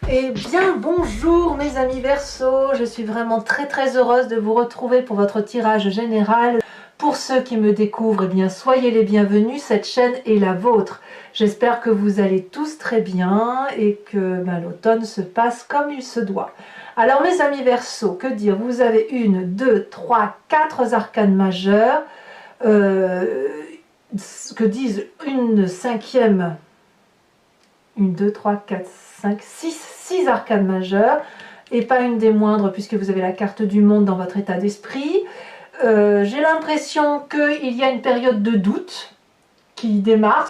Eh bien bonjour mes amis Verseau, je suis vraiment très heureuse de vous retrouver pour votre tirage général. Pour ceux qui me découvrent, eh bien soyez les bienvenus, cette chaîne est la vôtre. J'espère que vous allez tous très bien et que l'automne se passe comme il se doit. Alors mes amis Verseau, que dire, vous avez 1, 2, 3, 4 arcanes majeures, que disent une cinquième, 1, 2, 3, 4, 5, 6 arcanes majeures, et pas une des moindres puisque vous avez la carte du monde dans votre état d'esprit. J'ai l'impression qu'il y a une période de doute qui démarre,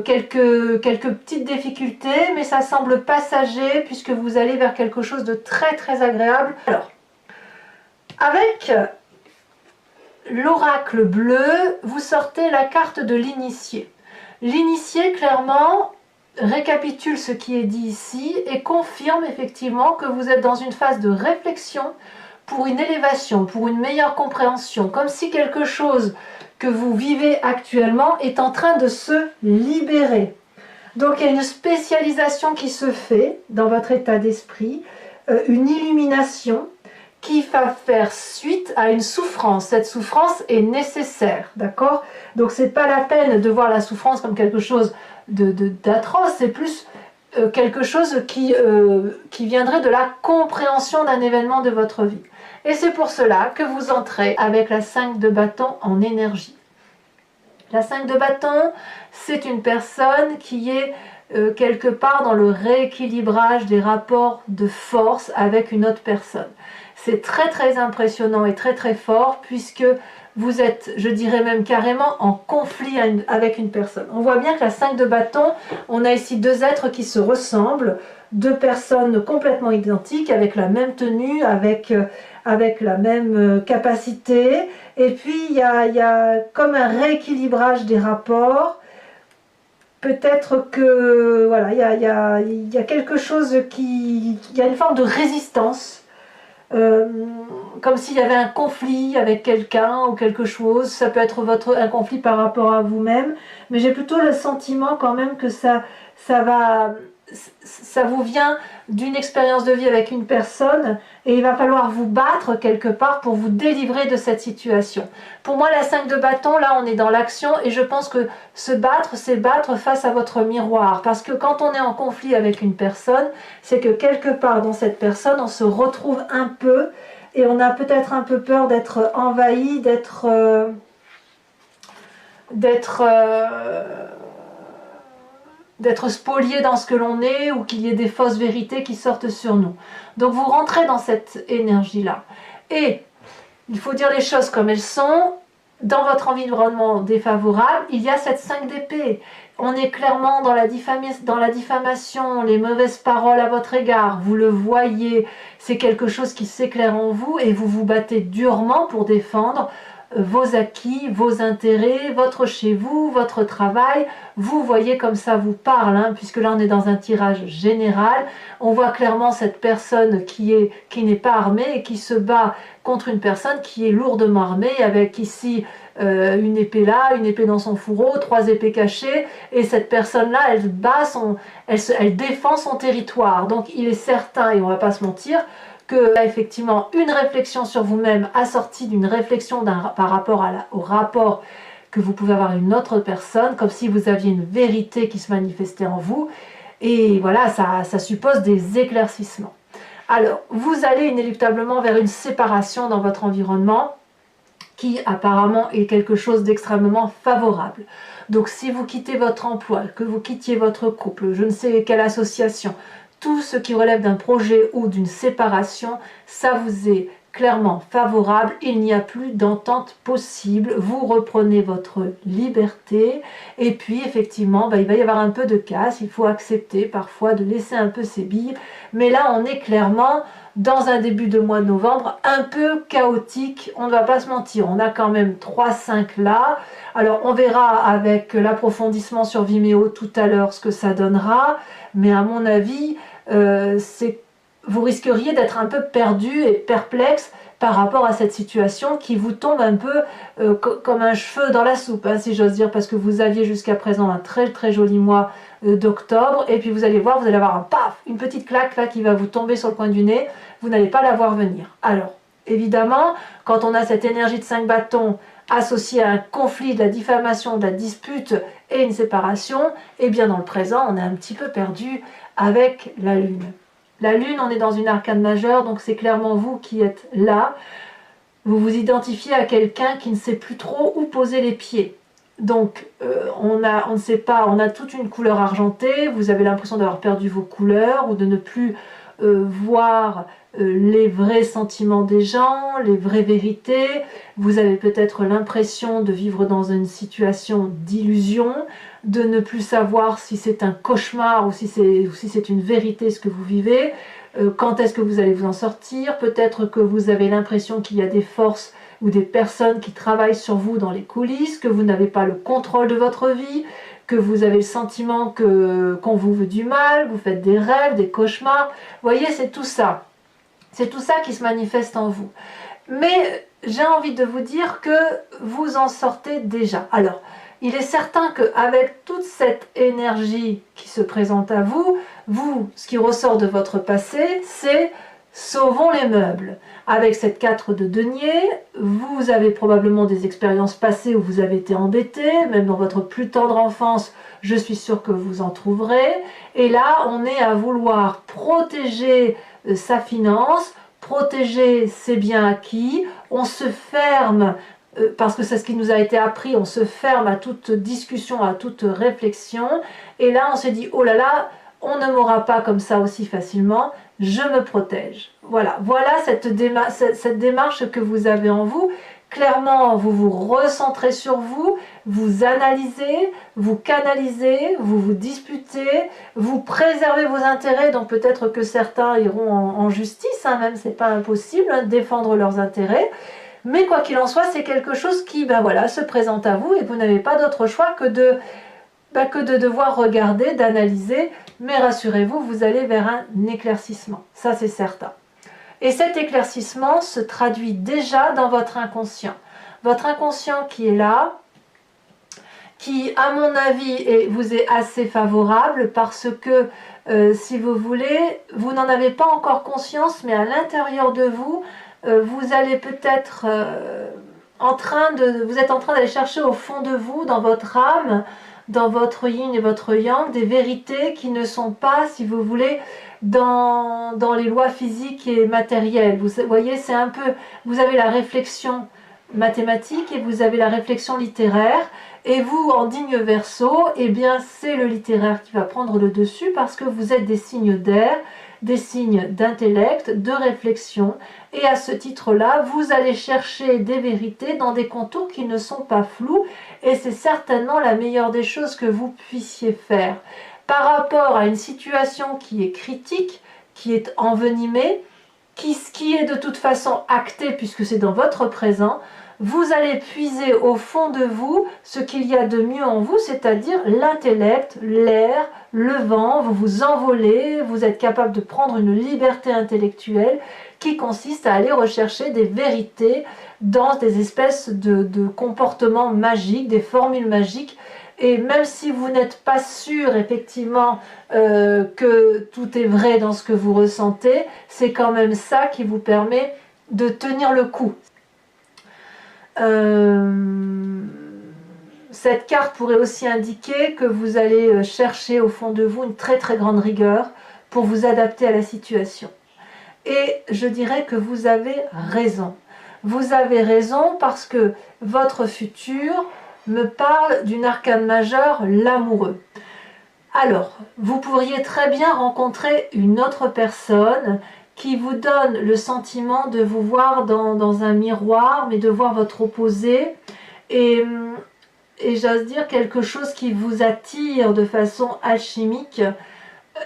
quelques petites difficultés, mais ça semble passager puisque vous allez vers quelque chose de très agréable. Alors, avec l'oracle bleu, vous sortez la carte de l'initié. L'initié, clairement, récapitule ce qui est dit ici et confirme effectivement que vous êtes dans une phase de réflexion pour une élévation, pour une meilleure compréhension, comme si quelque chose que vous vivez actuellement est en train de se libérer. Donc il y a une spécialisation qui se fait dans votre état d'esprit, une illumination qui va faire suite à une souffrance. Cette souffrance est nécessaire, d'accord? Donc c'est pas la peine de voir la souffrance comme quelque chose d'atroce, c'est plus quelque chose qui viendrait de la compréhension d'un événement de votre vie. Et c'est pour cela que vous entrez avec la 5 de bâton en énergie. La 5 de bâton, c'est une personne qui est quelque part dans le rééquilibrage des rapports de force avec une autre personne. C'est très impressionnant et très fort puisque vous êtes, je dirais même carrément, en conflit avec une personne. On voit bien que la 5 de bâton, on a ici deux êtres qui se ressemblent, deux personnes complètement identiques, avec la même tenue, avec la même capacité. Et puis, il y a comme un rééquilibrage des rapports. Peut-être que, voilà, il y a quelque chose il y a une forme de résistance. Comme s'il y avait un conflit avec quelqu'un ou quelque chose. Ça peut être un conflit par rapport à vous-même, mais j'ai plutôt le sentiment quand même que ça vous vient d'une expérience de vie avec une personne et il va falloir vous battre quelque part pour vous délivrer de cette situation. Pour moi, la 5 de bâton, là on est dans l'action et je pense que se battre, c'est battre face à votre miroir, parce que quand on est en conflit avec une personne, c'est que quelque part dans cette personne on se retrouve un peu et on a peut-être un peu peur d'être envahi, d'être spolié dans ce que l'on est, ou qu'il y ait des fausses vérités qui sortent sur nous. Donc vous rentrez dans cette énergie-là. Et il faut dire les choses comme elles sont. Dans votre environnement défavorable, il y a cette 5 d'épée. On est clairement dans la diffamation, les mauvaises paroles à votre égard. Vous le voyez, c'est quelque chose qui s'éclaire en vous et vous vous battez durement pour défendre vos acquis, vos intérêts, votre chez vous, votre travail. Vous voyez comme ça vous parle, hein, puisque là on est dans un tirage général. On voit clairement cette personne qui n'est pas armée et qui se bat contre une personne qui est lourdement armée, avec ici une épée là, une épée dans son fourreau, 3 épées cachées, et cette personne-là, elle défend son territoire. Donc il est certain, et on va pas se mentir, que effectivement une réflexion sur vous-même assortie d'une réflexion par rapport au rapport que vous pouvez avoir à une autre personne, comme si vous aviez une vérité qui se manifestait en vous, et voilà, ça suppose des éclaircissements. Alors, vous allez inéluctablement vers une séparation dans votre environnement qui apparemment est quelque chose d'extrêmement favorable. Donc si vous quittez votre emploi, que vous quittiez votre couple, je ne sais quelle association, tout ce qui relève d'un projet ou d'une séparation, ça vous est clairement favorable, il n'y a plus d'entente possible, vous reprenez votre liberté, et puis effectivement il va y avoir un peu de casse, il faut accepter parfois de laisser un peu ses billes, mais là on est clairement dans un début de mois de novembre un peu chaotique, on ne va pas se mentir, on a quand même 3-5 là, alors on verra avec l'approfondissement sur Vimeo tout à l'heure ce que ça donnera, mais à mon avis c'est vous risqueriez d'être un peu perdu et perplexe par rapport à cette situation qui vous tombe un peu comme un cheveu dans la soupe, hein, si j'ose dire, parce que vous aviez jusqu'à présent un très très joli mois d'octobre, et puis vous allez voir, vous allez avoir un paf, une petite claque là qui va vous tomber sur le coin du nez, vous n'allez pas la voir venir. Alors, évidemment, quand on a cette énergie de 5 bâtons associée à un conflit, de la diffamation, de la dispute et une séparation, et bien dans le présent, on est un petit peu perdu avec la Lune. La Lune, on est dans une arcane majeure, donc c'est clairement vous qui êtes là. Vous vous identifiez à quelqu'un qui ne sait plus trop où poser les pieds. Donc, on ne sait pas, on a toute une couleur argentée, vous avez l'impression d'avoir perdu vos couleurs ou de ne plus voir les vrais sentiments des gens, les vraies vérités. Vous avez peut-être l'impression de vivre dans une situation d'illusion, de ne plus savoir si c'est un cauchemar ou si c'est une vérité ce que vous vivez. Quand est-ce que vous allez vous en sortir? Peut-être que vous avez l'impression qu'il y a des forces ou des personnes qui travaillent sur vous dans les coulisses, que vous n'avez pas le contrôle de votre vie, que vous avez le sentiment qu'on vous veut du mal, vous faites des rêves, des cauchemars. Vous voyez, c'est tout ça. C'est tout ça qui se manifeste en vous. Mais j'ai envie de vous dire que vous en sortez déjà. Alors, il est certain qu'avec toute cette énergie qui se présente à vous, ce qui ressort de votre passé, c'est sauvons les meubles. Avec cette 4 de denier, vous avez probablement des expériences passées où vous avez été embêté, même dans votre plus tendre enfance, je suis sûre que vous en trouverez. Et là, on est à vouloir protéger sa finance, protéger ses biens acquis, on se ferme, parce que c'est ce qui nous a été appris, on se ferme à toute discussion, à toute réflexion, et là on se dit, oh là là, on ne m'aura pas comme ça aussi facilement, je me protège. Voilà cette démarche que vous avez en vous. Clairement, vous vous recentrez sur vous, vous analysez, vous canalisez, vous vous disputez, vous préservez vos intérêts, donc peut-être que certains iront en justice, hein, même c'est pas impossible, hein, défendre leurs intérêts. Mais quoi qu'il en soit, c'est quelque chose qui se présente à vous et vous n'avez pas d'autre choix que de devoir regarder, d'analyser. Mais rassurez-vous, vous allez vers un éclaircissement, ça c'est certain. Et cet éclaircissement se traduit déjà dans votre inconscient. Votre inconscient qui est là, qui à mon avis vous est assez favorable parce que si vous voulez, vous n'en avez pas encore conscience, mais à l'intérieur de vous, vous allez peut-être vous êtes en train d'aller chercher au fond de vous, dans votre âme, dans votre yin et votre yang, des vérités qui ne sont pas, si vous voulez, dans les lois physiques et matérielles. Vous voyez, c'est un peu, vous avez la réflexion mathématique et vous avez la réflexion littéraire, et vous, en digne Verseau, eh bien, c'est le littéraire qui va prendre le dessus parce que vous êtes des signes d'air, des signes d'intellect, de réflexion, et à ce titre-là, vous allez chercher des vérités dans des contours qui ne sont pas flous, et c'est certainement la meilleure des choses que vous puissiez faire. Par rapport à une situation qui est critique, qui est envenimée, qui est de toute façon actée puisque c'est dans votre présent, vous allez puiser au fond de vous ce qu'il y a de mieux en vous, c'est-à-dire l'intellect, l'air, le vent, vous vous envolez, vous êtes capable de prendre une liberté intellectuelle qui consiste à aller rechercher des vérités dans des espèces de comportements magiques, des formules magiques. Et même si vous n'êtes pas sûr effectivement que tout est vrai dans ce que vous ressentez, c'est quand même ça qui vous permet de tenir le coup. Cette carte pourrait aussi indiquer que vous allez chercher au fond de vous une très très grande rigueur pour vous adapter à la situation. Et je dirais que vous avez raison. Vous avez raison parce que votre futur me parle d'une arcane majeure, l'amoureux. Alors, vous pourriez très bien rencontrer une autre personne qui vous donne le sentiment de vous voir dans un miroir, mais de voir votre opposé, et j'ose dire quelque chose qui vous attire de façon alchimique.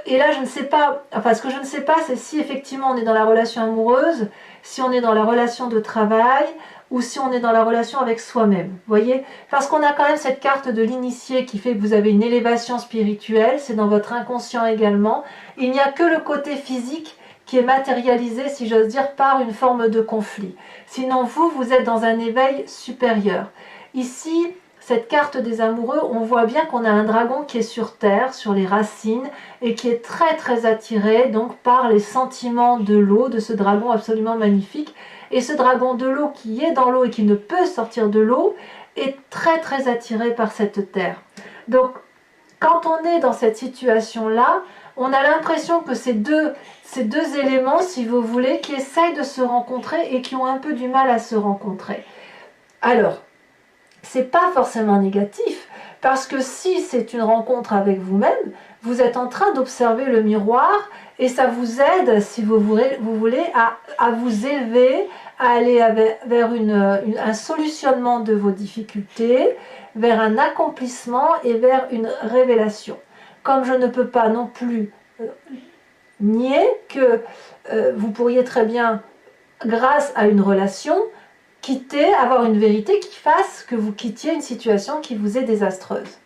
Et là, je ne sais pas, enfin ce que je ne sais pas, c'est si effectivement on est dans la relation amoureuse, si on est dans la relation de travail, ou si on est dans la relation avec soi-même, vous voyez? Parce qu'on a quand même cette carte de l'initié qui fait que vous avez une élévation spirituelle, c'est dans votre inconscient également. Il n'y a que le côté physique qui est matérialisé, si j'ose dire, par une forme de conflit. Sinon, vous êtes dans un éveil supérieur. Ici, cette carte des amoureux, on voit bien qu'on a un dragon qui est sur terre, sur les racines, et qui est très très attiré donc par les sentiments de l'eau, de ce dragon absolument magnifique. Et ce dragon de l'eau qui est dans l'eau et qui ne peut sortir de l'eau, est très très attiré par cette terre. Donc, quand on est dans cette situation-là, on a l'impression que ces deux éléments, si vous voulez, qui essayent de se rencontrer et qui ont un peu du mal à se rencontrer. Alors, c'est pas forcément négatif, parce que si c'est une rencontre avec vous-même, vous êtes en train d'observer le miroir et ça vous aide, si vous voulez, à vous élever, à aller vers un solutionnement de vos difficultés, vers un accomplissement et vers une révélation. Comme je ne peux pas non plus nier que vous pourriez très bien, grâce à une relation, avoir une vérité qui fasse que vous quittiez une situation qui vous est désastreuse.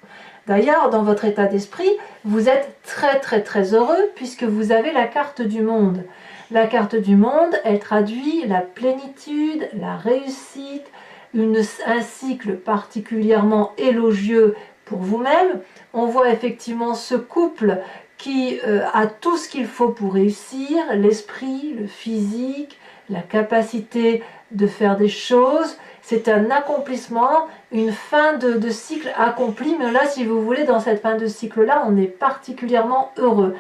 D'ailleurs, dans votre état d'esprit, vous êtes très très très heureux puisque vous avez la carte du monde. La carte du monde, elle traduit la plénitude, la réussite, un cycle particulièrement élogieux pour vous-même. On voit effectivement ce couple qui a tout ce qu'il faut pour réussir, l'esprit, le physique, la capacité de faire des choses. C'est un accomplissement, une fin de cycle accomplie, mais là, si vous voulez, dans cette fin de cycle-là, on est particulièrement heureux.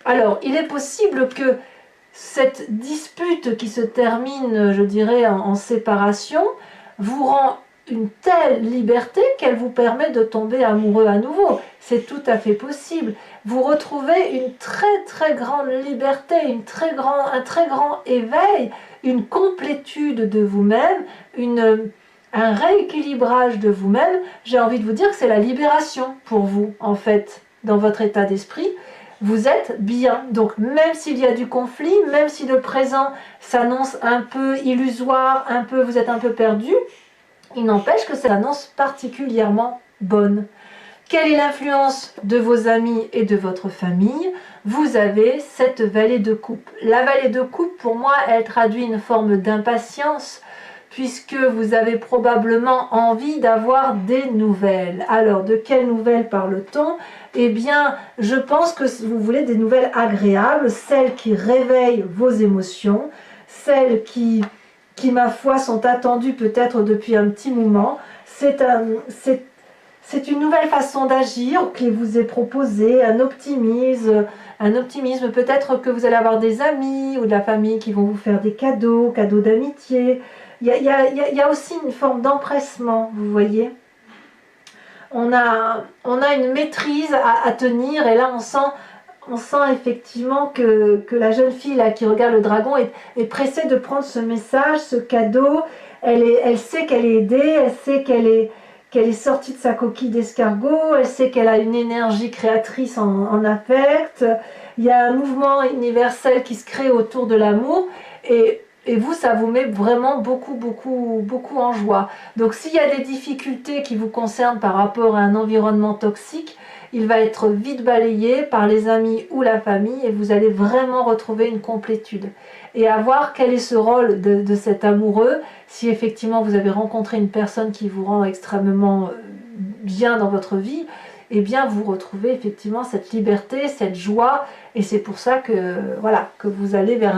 Alors, il est possible que cette dispute qui se termine, je dirais, en séparation, vous rend une telle liberté qu'elle vous permet de tomber amoureux à nouveau. C'est tout à fait possible. Vous retrouvez une très très grande liberté, un très grand éveil, une complétude de vous-même, un rééquilibrage de vous-même. J'ai envie de vous dire que c'est la libération pour vous, en fait, dans votre état d'esprit. Vous êtes bien. Donc même s'il y a du conflit, même si le présent s'annonce un peu illusoire, vous êtes un peu perdu, il n'empêche que ça s'annonce particulièrement bonne. Quelle est l'influence de vos amis et de votre famille? Vous avez cette vallée de coupe. La vallée de coupe, pour moi, elle traduit une forme d'impatience, puisque vous avez probablement envie d'avoir des nouvelles. Alors, de quelles nouvelles parle-t-on? Eh bien, je pense que vous voulez des nouvelles agréables, celles qui réveillent vos émotions, celles qui ma foi, sont attendues peut-être depuis un petit moment. C'est une nouvelle façon d'agir qui vous est proposée, un optimisme. Peut-être que vous allez avoir des amis ou de la famille qui vont vous faire des cadeaux d'amitié. Il y a aussi une forme d'empressement, vous voyez. On a une maîtrise à tenir et là on sent effectivement que la jeune fille là, qui regarde le dragon est pressée de prendre ce message, ce cadeau. Elle sait qu'elle est aidée, elle sait qu'elle est sortie de sa coquille d'escargot, elle sait qu'elle a une énergie créatrice en affect. Il y a un mouvement universel qui se crée autour de l'amour et vous, ça vous met vraiment beaucoup en joie. Donc s'il y a des difficultés qui vous concernent par rapport à un environnement toxique, il va être vite balayé par les amis ou la famille et vous allez vraiment retrouver une complétude. Et à voir quel est ce rôle de cet amoureux, si effectivement vous avez rencontré une personne qui vous rend extrêmement bien dans votre vie, eh bien vous retrouvez effectivement cette liberté, cette joie, et c'est pour ça que, voilà, que vous allez vers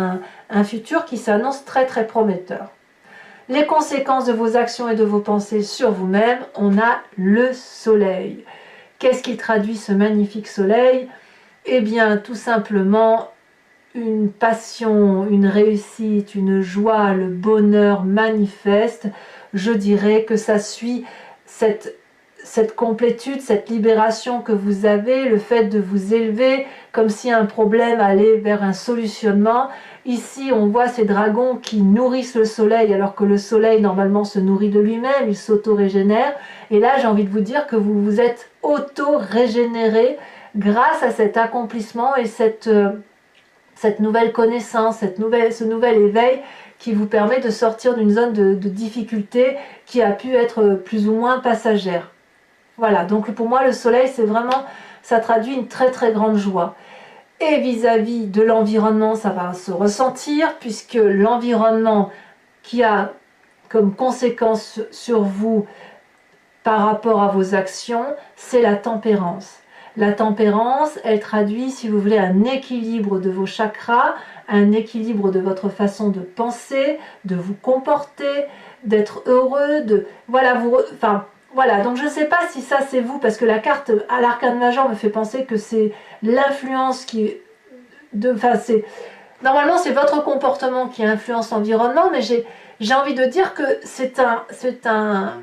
un futur qui s'annonce très très prometteur. Les conséquences de vos actions et de vos pensées sur vous-même, on a le soleil. Qu'est-ce qui traduit ce magnifique soleil? Eh bien, tout simplement, une passion, une réussite, une joie, le bonheur manifeste. Je dirais que ça suit cette complétude, cette libération que vous avez, le fait de vous élever, comme si un problème allait vers un solutionnement. Ici, on voit ces dragons qui nourrissent le soleil, alors que le soleil, normalement, se nourrit de lui-même, il s'auto-régénère. Et là, j'ai envie de vous dire que vous vous êtes auto-régénéré grâce à cet accomplissement et cette nouvelle connaissance, ce nouvel éveil qui vous permet de sortir d'une zone de difficulté qui a pu être plus ou moins passagère. Voilà, donc pour moi, le soleil, c'est vraiment, ça traduit une très très grande joie. et vis-à-vis de l'environnement, ça va se ressentir, puisque l'environnement qui a comme conséquence sur vous par rapport à vos actions, c'est la tempérance. La tempérance, elle traduit, si vous voulez, un équilibre de vos chakras, un équilibre de votre façon de penser, de vous comporter, d'être heureux, de... Voilà, voilà, donc je ne sais pas si ça c'est vous, parce que la carte à l'arcane majeur me fait penser que c'est l'influence qui... Normalement, c'est votre comportement qui influence l'environnement, mais j'ai envie de dire que c'est un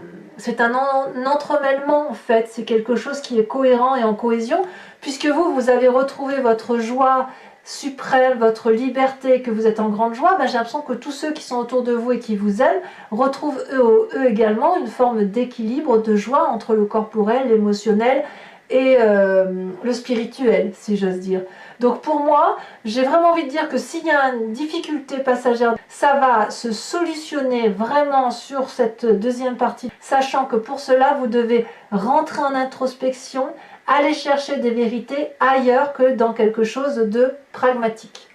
entremêlement en fait, c'est quelque chose qui est cohérent et en cohésion, puisque vous avez retrouvé votre joie suprême, votre liberté, que vous êtes en grande joie, j'ai l'impression que tous ceux qui sont autour de vous et qui vous aiment retrouvent eux également une forme d'équilibre, de joie entre le corporel, l'émotionnel et le spirituel, si j'ose dire. Donc pour moi, j'ai vraiment envie de dire que s'il y a une difficulté passagère, ça va se solutionner vraiment sur cette deuxième partie, sachant que pour cela, vous devez rentrer en introspection, aller chercher des vérités ailleurs que dans quelque chose de pragmatique.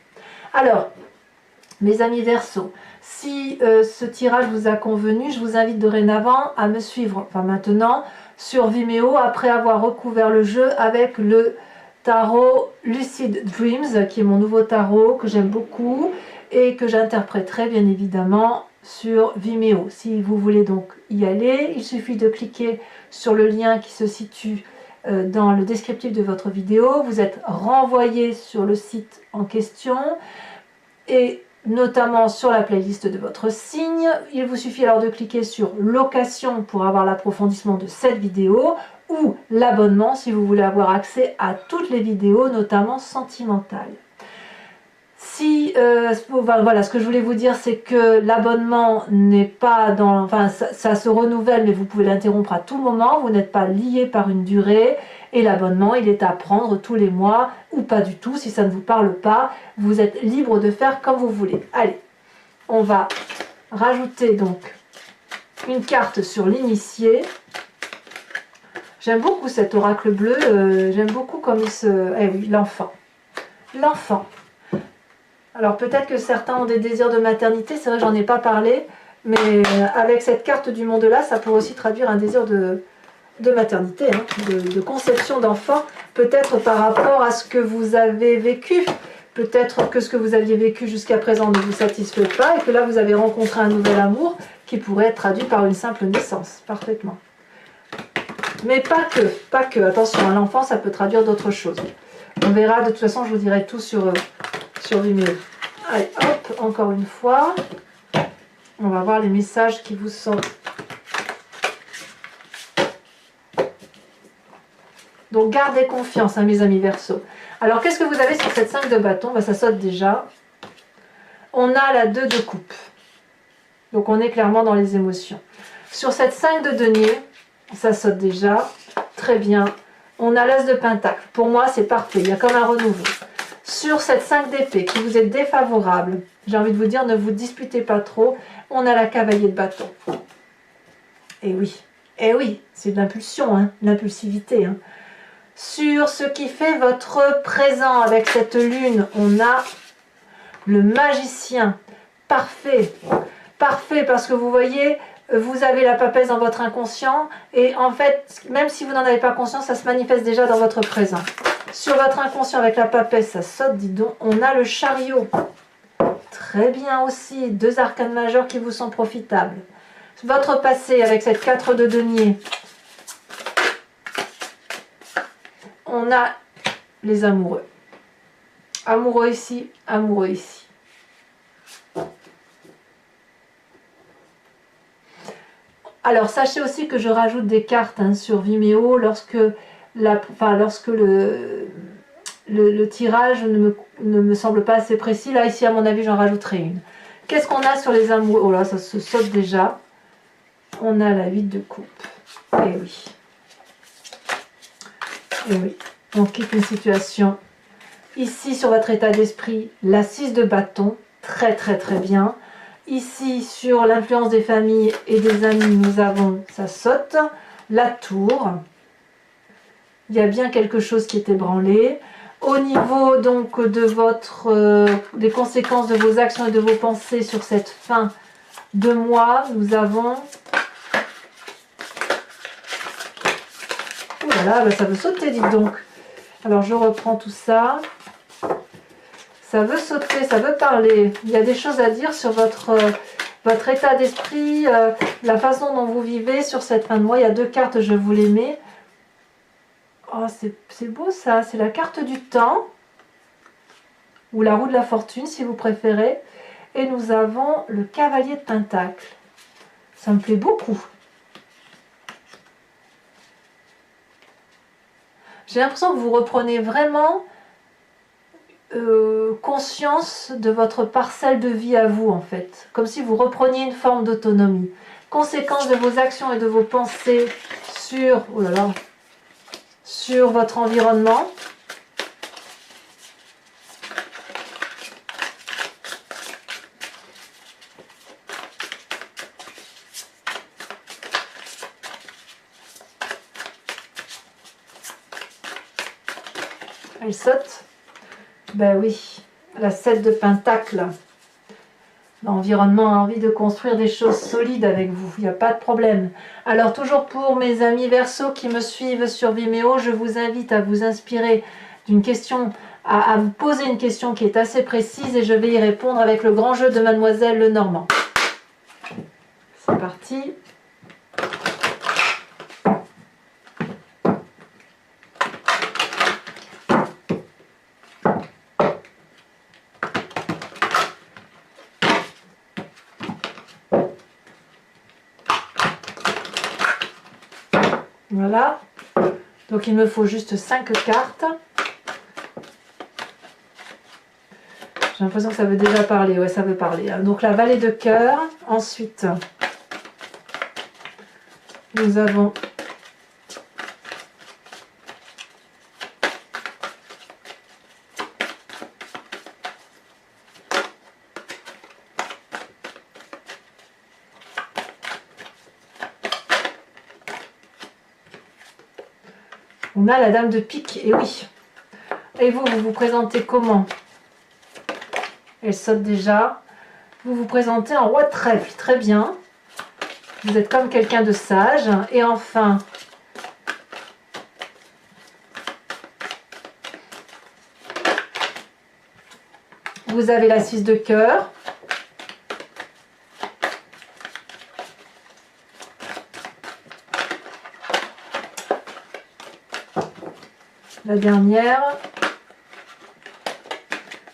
Alors, mes amis Verseaux, si ce tirage vous a convenu, je vous invite dorénavant à me suivre, maintenant, sur Vimeo, après avoir recouvert le jeu avec le tarot Lucid Dreams, qui est mon nouveau tarot que j'aime beaucoup et que j'interpréterai bien évidemment sur Vimeo. Si vous voulez donc y aller, il suffit de cliquer sur le lien qui se situe dans le descriptif de votre vidéo. Vous êtes renvoyé sur le site en question et notamment sur la playlist de votre signe. Il vous suffit alors de cliquer sur location pour avoir l'approfondissement de cette vidéo ou l'abonnement si vous voulez avoir accès à toutes les vidéos, notamment sentimentales. Voilà, ce que je voulais vous dire, c'est que l'abonnement n'est pas dans... ça se renouvelle, mais vous pouvez l'interrompre à tout moment. Vous n'êtes pas lié par une durée. Et l'abonnement, il est à prendre tous les mois ou pas du tout. Si ça ne vous parle pas, vous êtes libre de faire comme vous voulez. Allez, on va rajouter donc une carte sur l'initié. J'aime beaucoup cet oracle bleu. J'aime beaucoup comme il se... Eh oui, l'enfant. L'enfant. Alors peut-être que certains ont des désirs de maternité, c'est vrai que j'en ai pas parlé, mais avec cette carte du monde-là, ça pourrait aussi traduire un désir de maternité, de conception d'enfant, peut-être par rapport à ce que vous avez vécu, peut-être que ce que vous aviez vécu jusqu'à présent ne vous satisfait pas, et que là vous avez rencontré un nouvel amour qui pourrait être traduit par une simple naissance, parfaitement. Mais pas que, attention, l'enfant ça peut traduire d'autres choses. On verra, de toute façon je vous dirai tout sur Vimeo. Allez, hop, encore une fois. On va voir les messages qui vous sont... Donc, gardez confiance, mes amis Verseaux. Alors, qu'est-ce que vous avez sur cette 5 de bâton? Ça saute déjà. On a la 2 de coupe. Donc, on est clairement dans les émotions. Sur cette 5 de denier, ça saute déjà. Très bien. On a l'as de pentacle. Pour moi, c'est parfait. Il y a comme un renouveau. Sur cette 5 d'épée qui vous est défavorable, j'ai envie de vous dire, ne vous disputez pas trop. On a la cavalier de bâton. Et oui, c'est de l'impulsion, l'impulsivité. Sur ce qui fait votre présent avec cette lune, on a le magicien. Parfait. Parfait parce que vous voyez, vous avez la papesse dans votre inconscient et en fait, même si vous n'en avez pas conscience, ça se manifeste déjà dans votre présent. Sur votre inconscient avec la papesse, ça saute, dis donc. On a le chariot. Très bien aussi. 2 arcanes majeures qui vous sont profitables. Votre passé avec cette 4 de denier. On a les amoureux. Amoureux ici, amoureux ici. Alors, sachez aussi que je rajoute des cartes sur Vimeo lorsque le tirage ne me semble pas assez précis. Là, ici, à mon avis, j'en rajouterai une. Qu'est-ce qu'on a sur les amoureux? Oh là, ça se saute déjà. On a la 8 de coupe. Et oui. Et oui. On quitte une situation. Ici, sur votre état d'esprit, la 6 de bâton. Très, très, très bien. Ici, sur l'influence des familles et des amis, nous avons, ça saute, la tour. Il y a bien quelque chose qui est ébranlé. Au niveau donc de des conséquences de vos actions et de vos pensées sur cette fin de mois, nous avons... Ouh là là, ça veut sauter, dites donc. Alors je reprends tout ça. Ça veut sauter, ça veut parler. Il y a des choses à dire sur votre état d'esprit, la façon dont vous vivez sur cette fin de mois. Il y a 2 cartes, je vous les mets. Oh, c'est beau ça, c'est la carte du temps, ou la roue de la fortune si vous préférez. Et nous avons le cavalier de Pentacle. Ça me plaît beaucoup. J'ai l'impression que vous reprenez vraiment conscience de votre parcelle de vie à vous en fait. Comme si vous repreniez une forme d'autonomie. Conséquence de vos actions et de vos pensées sur... Oh là là, sur votre environnement. Elle saute. Ben oui, la 7 de Pentacle. L'environnement a envie de construire des choses solides avec vous, il n'y a pas de problème. Alors toujours pour mes amis Verseau qui me suivent sur Vimeo, je vous invite à vous inspirer d'une question, à vous poser une question qui est assez précise et je vais y répondre avec le grand jeu de Mademoiselle Lenormand. C'est parti. Voilà, donc il me faut juste 5 cartes. J'ai l'impression que ça veut déjà parler, ouais ça veut parler. Donc la vallée de cœur, ensuite nous avons on a la dame de pique, et oui. Et vous, vous vous présentez comment? Elle saute déjà. Vous vous présentez en roi de trèfle, très bien. Vous êtes comme quelqu'un de sage. Et enfin, vous avez la 6 de cœur. La dernière,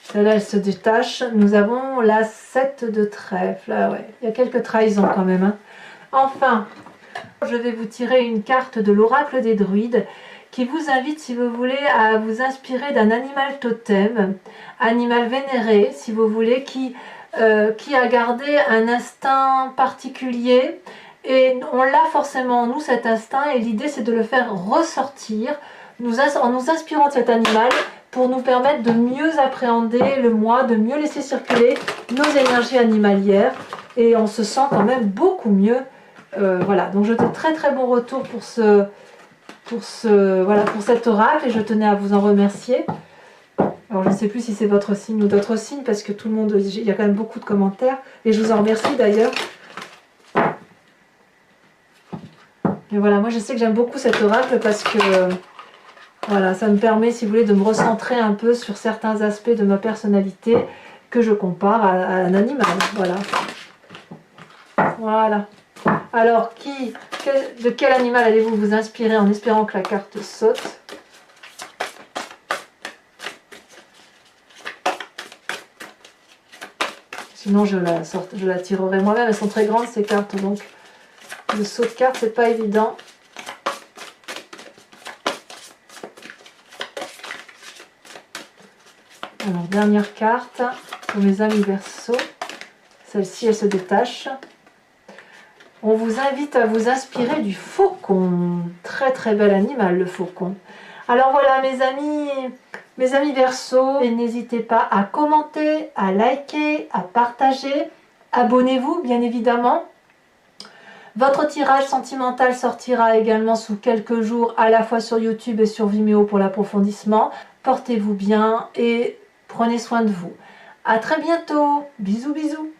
celle-là elle se détache. Nous avons la 7 de trèfle. Ah ouais, il y a quelques trahisons quand même. Hein. Enfin, je vais vous tirer une carte de l'oracle des druides qui vous invite, si vous voulez, à vous inspirer d'un animal totem, animal vénéré, si vous voulez, qui a gardé un instinct particulier. Et on l'a forcément, nous, cet instinct, et l'idée c'est de le faire ressortir en nous inspirant de cet animal pour nous permettre de mieux appréhender le mois, de mieux laisser circuler nos énergies animalières et on se sent quand même beaucoup mieux. Voilà, donc je te très très bon retour pour cet oracle et je tenais à vous en remercier. Alors je ne sais plus si c'est votre signe ou d'autres signes parce que tout le monde, il y a quand même beaucoup de commentaires et je vous en remercie d'ailleurs. Et voilà, moi je sais que j'aime beaucoup cet oracle parce que voilà, ça me permet, si vous voulez, de me recentrer un peu sur certains aspects de ma personnalité que je compare à un animal. Voilà. Voilà. Alors, de quel animal allez-vous vous inspirer en espérant que la carte saute? Sinon, je la tirerai moi-même. Elles sont très grandes, ces cartes. Donc, le saut de carte, c'est pas évident. Alors, dernière carte pour mes amis Verseau. Celle-ci, elle se détache. On vous invite à vous inspirer du faucon. Très très bel animal, le faucon. Alors voilà, mes amis Verseau, n'hésitez pas à commenter, à liker, à partager. Abonnez-vous, bien évidemment. Votre tirage sentimental sortira également sous quelques jours, à la fois sur YouTube et sur Vimeo pour l'approfondissement. portez-vous bien et prenez soin de vous. À très bientôt. Bisous bisous.